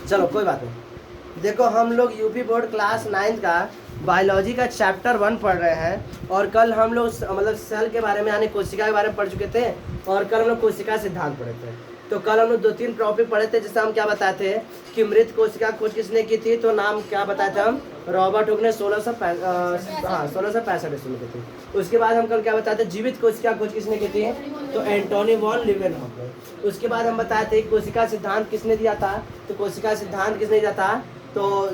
चलो कोई बात नहीं। देखो हम लोग यूपी बोर्ड क्लास 9 का बायोलॉजी का चैप्टर 1 पढ़ रहे हैं और कल हम लोग मतलब सेल के बारे में यानी कोशिका के बारे में पढ़ चुके थे और कल हम लोग कोशिका सिद्धांत पढ़े थे। तो कल हम लोग 2-3 टॉपिक पढ़े थे जिससे हम क्या बताए थे कि मृत कोशिका खोज किसने की थी, तो नाम क्या बताए थे हम, रॉबर्ट हुक ने 1665 ईस्वी में की थी। उसके बाद हम कल क्या बताए थे, जीवित कोशिका खोज किसने की थी, तो एंटोनी वॉन लीवेनहॉफ ने। उसके बाद हम बताए थे कोशिका सिद्धांत किसने दिया था, तो कोशिका सिद्धांत किसने दिया था, तो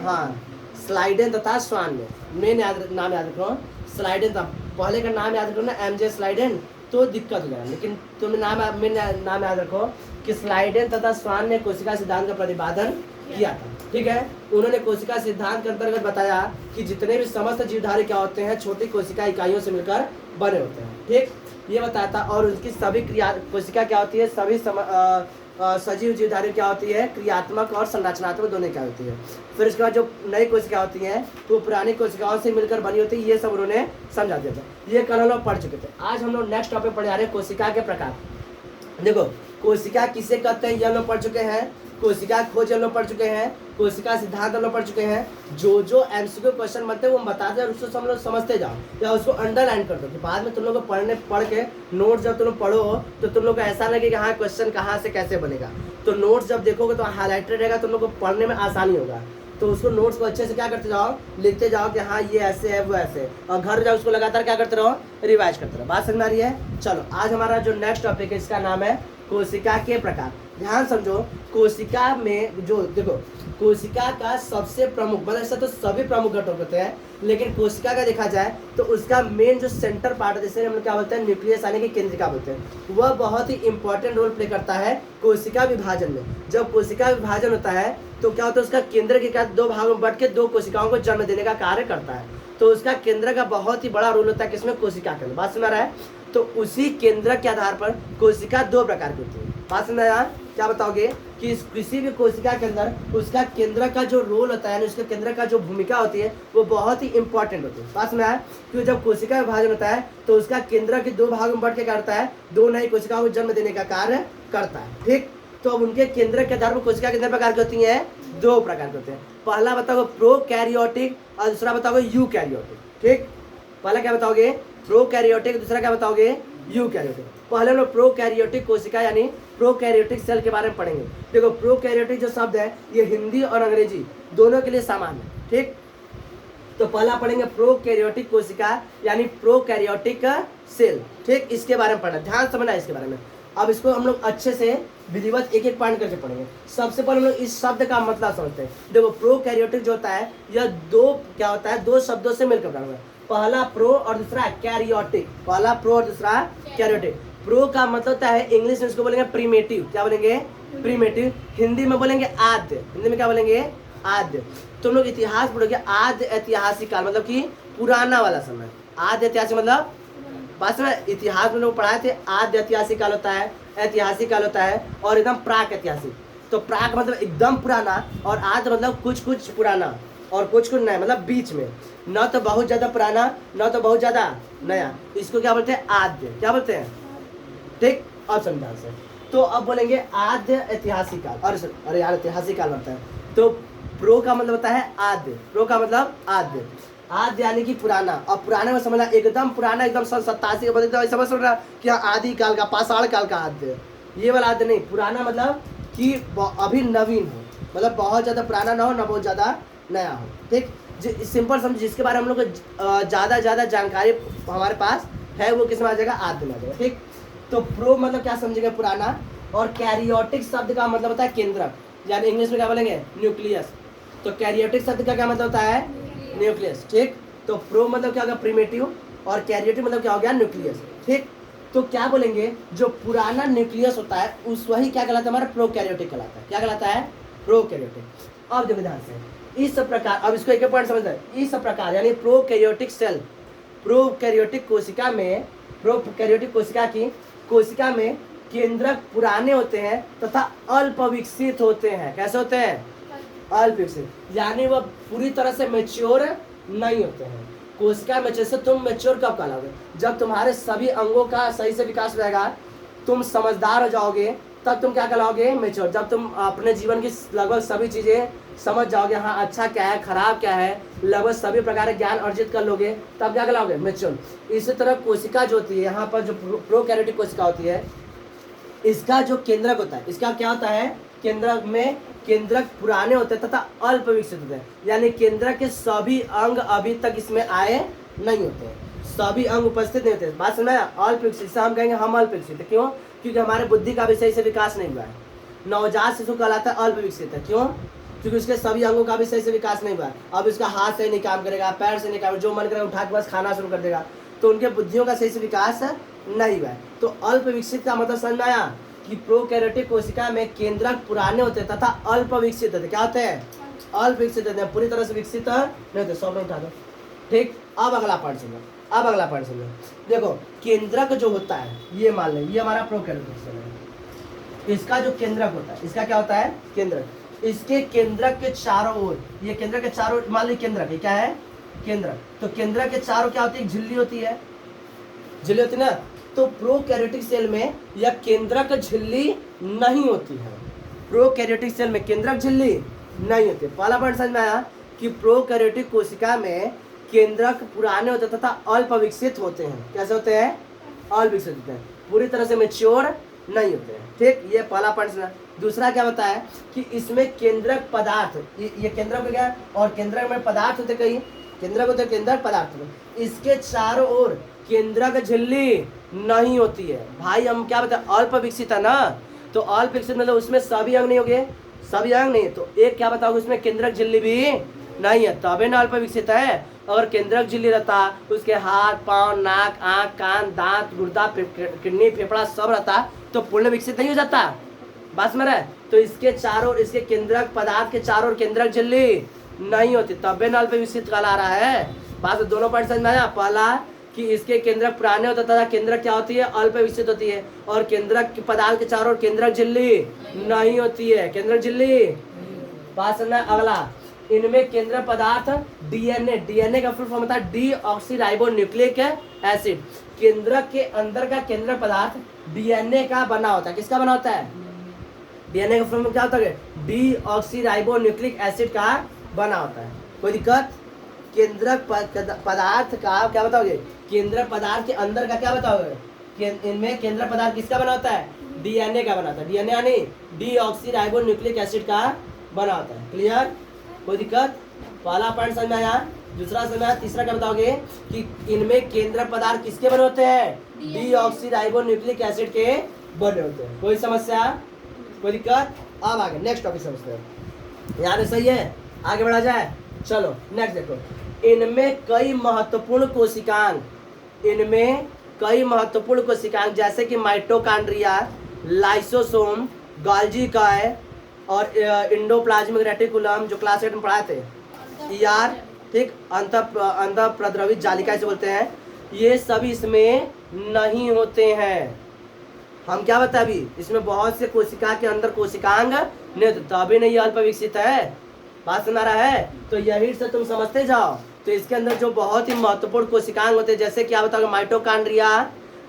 हाँ स्लाइडेन तथा स्वान ने। मेन नाम याद रखो, स्लाइडेन था पहले का नाम याद रखो ना, एमजे स्लाइडेन, तो दिक्कत हो जाएगा। लेकिन तुम मेन नाम याद रखो कि स्लाइडेन तथा स्वान ने कोशिका सिद्धांत का प्रतिपादन किया था। ठीक है, उन्होंने कोशिका सिद्धांत के अंतर्गत बताया कि जितने भी समस्त जीवधारी क्या होते हैं, छोटी कोशिका इकाइयों से मिलकर बने होते हैं। ठीक, ये बताया था। और उनकी सभी क्रिया कोशिका क्या होती है, सभी सजीव जीवधारी क्या होती है, क्रियात्मक और संरचनात्मक दोनों क्या होती है। फिर उसके बाद जो नई कोशिका होती हैं वो पुरानी कोशिकाओं से मिलकर बनी होती है, ये सब उन्होंने समझा दिया था। ये कल हम लोग पढ़ चुके थे। आज हम लोग नेक्स्ट टॉपिक पढ़ जा रहे हैं, कोशिका के प्रकार। देखो कोशिका किसे कहते हैं ये हम लोग पढ़ चुके हैं, कोशिका खोज हम लोग पढ़ चुके हैं, कोशिका सिद्धांत हम लोग पढ़ चुके हैं। जो जो एमसीक्यू क्वेश्चन बनते हैं वो हम बताते हैं और उसको हम लोग समझते जाओ या उसको अंडरलाइन कर दो कि बाद में तुम लोग को पढ़ के नोट जब तुम लोग पढ़ो तो तुम लोग को ऐसा लगे कि हाँ क्वेश्चन कहाँ से कैसे बनेगा। तो नोट्स जब देखोगे तो हाईलाइटेड रहेगा, तुम लोग को पढ़ने में आसानी होगा। तो उसको नोट्स को अच्छे से क्या करते जाओ, लिखते जाओ कि हाँ ये ऐसे है वो ऐसे, और घर जाओ उसको लगातार क्या करते रहो, रिवाइज करते रहो। बात समझ में आ रही है। चलो आज हमारा जो नेक्स्ट टॉपिक है इसका नाम है कोशिका के प्रकार। ध्यान समझो, कोशिका में जो देखो कोशिका का सबसे प्रमुख मतलब ऐसा तो सभी प्रमुख घटक होते हैं, लेकिन कोशिका का देखा जाए तो उसका मेन जो सेंटर पार्ट है जिसे हम क्या बोलते हैं, न्यूक्लियस यानी कि केंद्रिका बोलते हैं, वह बहुत ही इंपॉर्टेंट रोल प्ले करता है कोशिका विभाजन में। जब कोशिका विभाजन होता है तो क्या होता है, उसका केंद्र के क्या दो भागों में बट के दो कोशिकाओं को जन्म देने का कार्य करता है। तो उसका केंद्र का बहुत ही बड़ा रोल होता है किसमें, कोशिका के अंदर। बात समझ आ रहा है। तो उसी केंद्र के आधार पर कोशिका दो प्रकार की होती है। बात समझ आया। क्या बताओगे कि किसी भी कोशिका के अंदर उसका केंद्र का जो रोल होता है, उसके केंद्र का जो भूमिका होती है वो बहुत ही इंपॉर्टेंट होती है। बात में आया कि जब कोशिका विभाजन होता है तो उसका केंद्र के दो भागों में बढ़ के करता है, दो नई कोशिकाओं को जन्म देने का कार्य करता है। ठीक, तो अब उनके केंद्र के आधार पर कोशिका कितने प्रकार की होती है, दो प्रकार के होते हैं। पहला बताओगे प्रोकैरियोटिक और दूसरा बताओगे यूकैरियोटिक। ठीक, पहला क्या बताओगे, प्रोकैरियोटिक, दूसरा क्या बताओगे, यूकैरियोटिक। पहले हम लोग प्रोकैरियोटिक कोशिका यानी प्रोकैरियोटिक सेल के बारे में पढ़ेंगे। देखो प्रोकैरियोटिक जो शब्द है ये हिंदी और अंग्रेजी दोनों के लिए समान है। ठीक, तो पहला पढ़ेंगे प्रोकैरियोटिक कोशिका यानी प्रोकैरियोटिक सेल। ठीक, इसके बारे में पढ़ना, ध्यान समझना इसके बारे में। अब इसको हम लोग अच्छे से विधिवत एक एक पॉइंट करके पढ़ेंगे। सबसे पहले हम लोग इस शब्द का मतलब समझते हैं। देखो प्रोकैरियोटिक जो होता है यह दो क्या होता है, दो शब्दों से मिलकर बना हुआ है। पहला प्रो और दूसरा कैरियोटिक। पहला प्रो और दूसरा कैरियोटिक। प्रो का मतलब होता है इंग्लिश में इसको बोलेंगे प्रीमेटिव। क्या बोलेंगे, प्रीमेटिव। हिंदी में बोलेंगे आद्य। हिंदी में क्या बोलेंगे, आद्य। तुम लोग इतिहास पढ़ोगे, आद्य ऐतिहासिक काल मतलब कि पुराना वाला समय। आद्य ऐतिहासिक मतलब बात में इतिहास में लोग पढ़ाए थे, आद्य ऐतिहासिक काल होता है, ऐतिहासिक काल होता है और एकदम प्राक ऐतिहासिक। तो प्राक मतलब एकदम पुराना और आद्य मतलब कुछ कुछ पुराना और कुछ कुछ नया मतलब बीच में, न तो बहुत ज्यादा पुराना न तो बहुत ज्यादा नया। इसको क्या बोलते हैं, आद्य। क्या बोलते हैं, ठीक, अब समझा से। तो अब बोलेंगे आद्य ऐतिहासिक काल। अरे यार ऐतिहासिक काल होता है। तो प्रो का मतलब होता है आद्य। प्रो का मतलब आद्य, आद्य यानी कि पुराना। और पुराने में समझना एकदम पुराना, एकदम सन 87 का बदलता है, समझ रहा कि आदि काल का, पाषाण काल का आद्य। ये वाला आद्य नहीं, पुराना मतलब कि अभी नवीन हो, मतलब बहुत ज्यादा पुराना ना हो ना बहुत ज्यादा नया हो। ठीक, सिंपल समझ, जिसके बारे में हम लोग को ज्यादा जानकारी हमारे पास है वो किस में आ जाएगा, आद्य में आ जाएगा। ठीक, तो प्रो मतलब क्या समझेंगे, पुराना। और कैरियोटिक शब्द का मतलब होता है केंद्रक, यानी इंग्लिश में क्या बोलेंगे, न्यूक्लियस। तो कैरियोटिक शब्द का क्या मतलब होता है, न्यूक्लियस। ठीक, तो प्रो मतलब क्या होगा, प्रीमेटिव, और कैरियोटिक मतलब क्या हो गया, न्यूक्लियस। ठीक, तो क्या बोलेंगे, जो पुराना न्यूक्लियस होता है उस वही क्या कहलाता है, हमारा प्रोकैरियोटिक कहलाता है। क्या कहलाता है, प्रोकैरियोटिक। अब देखो ध्यान से, इस प्रकार, अब इसको एक पॉइंट समझना है। इस प्रकार यानी प्रोकैरियोटिक सेल, प्रोकैरियोटिक कोशिका में, प्रोकैरियोटिक कोशिका में केंद्रक पुराने होते हैं तथा अल्प विकसित होते हैं। कैसे होते हैं, अल्प विकसित, यानी वह पूरी तरह से मैच्योर नहीं होते हैं। कोशिका में जैसे तुम मैच्योर कब कहलाओगे, जब तुम्हारे सभी अंगों का सही से विकास रहेगा, तुम समझदार हो जाओगे, तब तुम क्या कहलाओगे, मेच्योर। जब तुम अपने जीवन की लगभग सभी चीजें समझ जाओगे, हाँ अच्छा क्या है खराब क्या है, लगभग सभी प्रकार के ज्ञान अर्जित कर लोगे, तब क्या कहलाओगे, मेच्योर। इसी तरह कोशिका जो होती है, यहाँ पर जो प्रोकैरियोटिक कोशिका होती है, इसका जो केंद्रक होता है, इसका क्या होता है, केंद्रक में केंद्रक पुराने होते हैं तथा अल्प विकसित होते हैं, यानी केंद्रक के सभी अंग अभी तक इसमें आए नहीं होते हैं, सभी अंग उपस्थित नहीं होते। बात सुना है, अल्प विकसित। से हम कहेंगे हम अल्प विकसित है, क्यों, क्योंकि हमारे बुद्धि का भी सही से विकास नहीं हुआ है। नवजात शिशु कहलाता है अल्प विकसित है, क्यों, क्योंकि उसके सभी अंगों का भी सही से विकास नहीं हुआ है। अब उसका हाथ सही नहीं काम करेगा, पैर से नहीं काम, जो मन करेगा उठा के बस खाना शुरू कर देगा, तो उनके बुद्धियों का सही से विकास नहीं हुआ है। तो अल्प विकसित का मतलब समझ में आया कि प्रोकैरियोटिक कोशिका में केंद्रक पुराने होते हैं तथा अल्प विकसित होते हैं। क्या होते हैं, अल्प विकसित होते हैं, पूरी तरह से विकसित नहीं होते। 100 में उठा दो, ठीक। अब अगला पॉइंट सुनो, अब अगला पॉइंट सुनो। देखो केंद्रक जो होता है, ये मान लें ये हमारा प्रोकैरियोटिक सेल है, इसका जो केंद्रक होता है, इसका क्या होता है, केंद्रक। इसके केंद्रक के चारों ओर, ये केंद्रक के चारों ओर मान ली केंद्रक है, क्या है, केंद्रक। तो केंद्रक के चारों क्या होती है, झिल्ली होती है, झिल्ली होती है ना। तो प्रोकैरियोटिक सेल में यह केंद्रक झिल्ली नहीं होती है, प्रोकैरियोटिक सेल में केंद्रक झिल्ली नहीं होती। पहला पॉइंट समझ में आया कि प्रोकैरियोटिक कोशिका में केंद्रक पुराने होते तथा अल्प विकसित होते हैं। कैसे होते हैं, अल्प विकसित होते हैं, पूरी तरह से मैच्योर नहीं होते हैं, ठीक। ये पहला पॉइंट सुना। दूसरा क्या बताया कि इसमें केंद्रक पदार्थ, ये केंद्रक हो गया, और केंद्रक में पदार्थ होते, कई केंद्रक होते, केंद्रक पदार्थ होते, इसके चारों ओर केंद्रक झिल्ली नहीं होती है। भाई हम क्या बताए, अल्प विकसित है ना, तो अल्प विकसित मतलब उसमें सभी अंग नहीं होंगे, सभी अंग नहीं, तो एक क्या बताओगे, उसमें केंद्रक झिल्ली भी नहीं है, तबे ना अल्प विकसित है। अगर केंद्रक झिल्ली रहता, उसके हाथ पांव नाक आंख कान दांत गुर्दा किडनी फेफड़ा सब रहता, तो पूर्ण विकसित नहीं हो जाता। बात समझ रहा है। तो इसके चारों, इसके केंद्रक पदार्थ के चारों केंद्रक झिल्ली नहीं होती, तबे ना अल्प विकसित कहला रहा है। बात दोनों पॉइंट समझ में आया। पहला कि इसके केंद्रक पुराने होता तथा केंद्रक क्या होती है, अल्प विकसित होती है, और केंद्रक पदार्थ के चारों केंद्रक झिल्ली नहीं होती है, केंद्रक झिल्ली। बात समझना। अगला, इनमें केंद्र पदार्थ डीएनए, डीएनए का फुल फॉर्म होता है डीऑक्सीराइबोन्यूक्लिक एसिड। केंद्रक के अंदर का केंद्र पदार्थ डीएनए का बना होता है, किसका बना होता है, डीएनए का फुल फॉर्म क्या होता है, डीऑक्सीराइबोन्यूक्लिक एसिड का बना होता है। कोई दिक्कत, केंद्रक पदार्थ का क्या बताओगे, केंद्र पदार्थ के अंदर का क्या बताओगे, इनमें केंद्र पदार्थ किसका बना होता है, डीएनए का बना होता है, डीएनए यानी डीऑक्सीराइबोन्यूक्लिक एसिड का बना होता है। क्लियर, कोई दिक्कत। पहला पॉइंट समझ में आया। दूसरा समझ में आया। तीसरा क्या बताओगे कि इनमें केंद्र पदार्थ किसके बने होते हैं, डीऑक्सीराइबोन्यूक्लिक एसिड के बने होते हैं। कोई समस्या, कोई दिक्कत। अब आगे नेक्स्ट टॉपिक समझते हैं, यार सही है, आगे बढ़ा जाए। चलो नेक्स्ट देखो, इनमें कई महत्वपूर्ण कोशिकांग, इनमें कई महत्वपूर्ण कोशिकांग जैसे कि माइटोकॉन्ड्रिया, लाइसोसोम, गोल्गी कॉय और इंडोप्लाज्मिक रेटिकुलम, जो क्लास 8 में पढ़ाए थे, ईआर, ठीक, अंतःप्रद्रवित जालिका से बोलते हैं, ये सभी इसमें नहीं होते हैं। हम क्या बताए अभी, इसमें बहुत से कोशिका के अंदर कोशिकांग नहीं होते, तभी नहीं अल्प विकसित है। बात सुना रहा है, तो यही से तुम समझते जाओ। तो इसके अंदर जो बहुत ही महत्वपूर्ण कोशिकांग होते हैं, जैसे क्या बताओगे, माइटोकॉन्ड्रिया,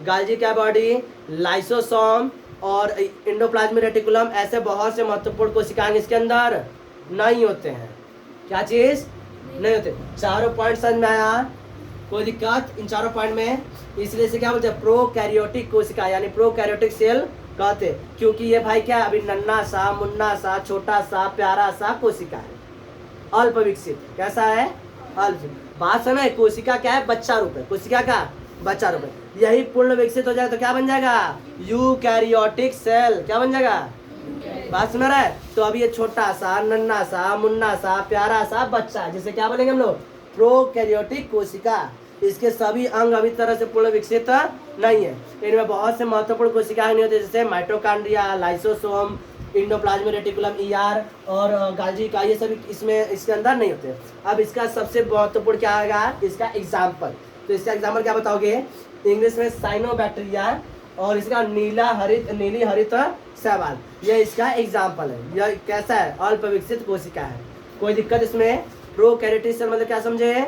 गोल्गी का बॉडी, लाइसोसोम और इंडोप्लाज्मिक रेटिकुलम, ऐसे बहुत से महत्वपूर्ण कोशिकांग इसके अंदर नहीं होते हैं। क्या चीज नहीं होते। चारों पॉइंट समझ में आया, कोई दिक्कत इन चारों पॉइंट में। इसलिए से क्या बोलते हैं, प्रोकैरियोटिक कोशिका यानी प्रोकैरियोटिक सेल कहते हैं, क्योंकि ये भाई क्या है, अभी नन्ना सा मुन्ना सा छोटा सा प्यारा सा कोशिका है, अल्प विकसित। कैसा है, अल्प। बात समझ, कोशिका क्या है, बच्चा रूप है, कोशिका का बच्चा रूप है। यही पूर्ण विकसित हो जाए तो क्या बन जाएगा, यूकैरियोटिक सेल। क्या बन जाएगा, बात सुन रहा है। तो अब ये छोटा सा नन्ना सा मुन्ना सा प्यारा सा बच्चा, जिसे क्या बोलेंगे हम लोग, प्रोकैरियोटिक कोशिका। इसके सभी अंग अभी तरह से पूर्ण विकसित नहीं है। इनमें बहुत से महत्वपूर्ण कोशिकाएं नहीं होती, जैसे mitochondria, lysosome, endoplasmic reticulum, ER और गोल्गी का, ये सभी इसमें इसके अंदर नहीं होते। अब इसका सबसे महत्वपूर्ण क्या आएगा, इसका एग्जाम्पल। तो इसका एग्जाम्पल क्या बताओगे, इंग्लिश में साइनोबैक्टीरिया, और इसका नीली हरित शैवाल, यह इसका एग्जाम्पल है। यह कैसा है, अल्प विकसित कोशिका है। कोई दिक्कत इसमें। प्रोकैरियोटिक सेल मतलब क्या समझे,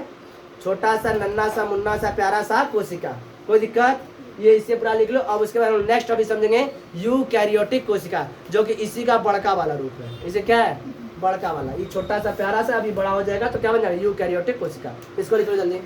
छोटा सा नन्ना सा मुन्ना सा प्यारा सा कोशिका। कोई दिक्कत, ये इससे पूरा लिख लो। अब उसके बाद हम नेक्स्ट टॉपिक समझेंगे यूकैरियोटिक कोशिका, जो कि इसी का बड़का वाला रूप है। इसे क्या है? बड़का वाला। ये छोटा सा प्यारा सा, अभी बड़ा हो जाएगा तो क्या बन जाएगा? यूकैरियोटिक कोशिका। इसको लिख लो जल्दी।